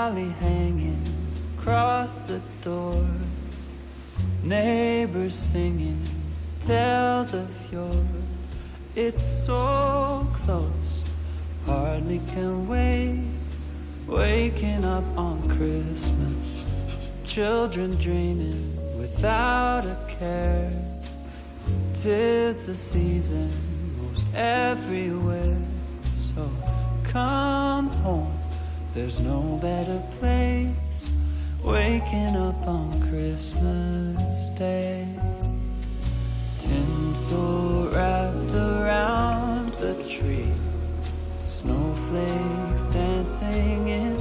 holly hanging across the door, neighbors singing tales of yore. It's so close, hardly can wait. Waking up on Christmas, children dreaming without a care. 'Tis the season most everywhere. So come home, there's no better place. Waking up on Christmas Day. Tinsel wrapped around the tree, snowflakes dancing in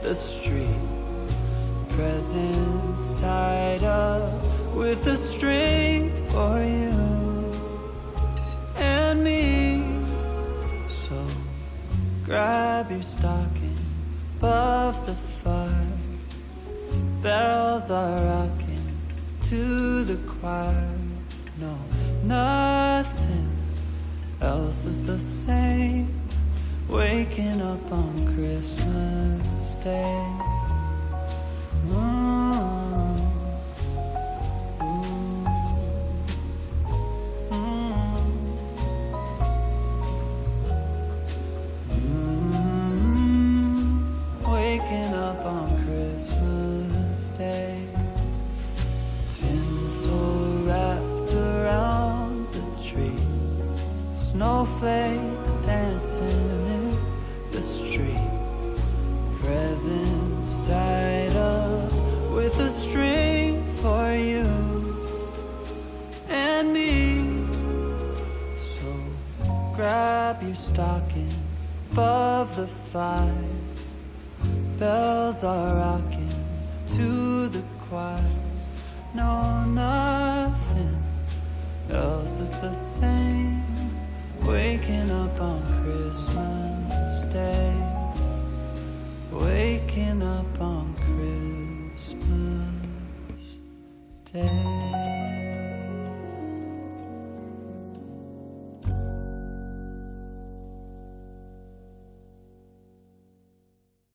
the street, presents tied up with a string for you and me. So grab your stocking above the fire, bells are rocking to the choir. No, nothing else is the same. Waking up on Christmas Day. Waking up on Christmas Day. Tinsel wrapped around the tree, snowflakes dancing in the street, presents tied up with a string for you and me. So grab your stocking above the fire, bells are rocking to the choir. No, nothing else is the same. Waking up on Christmas Day. Waking up on Christmas Day.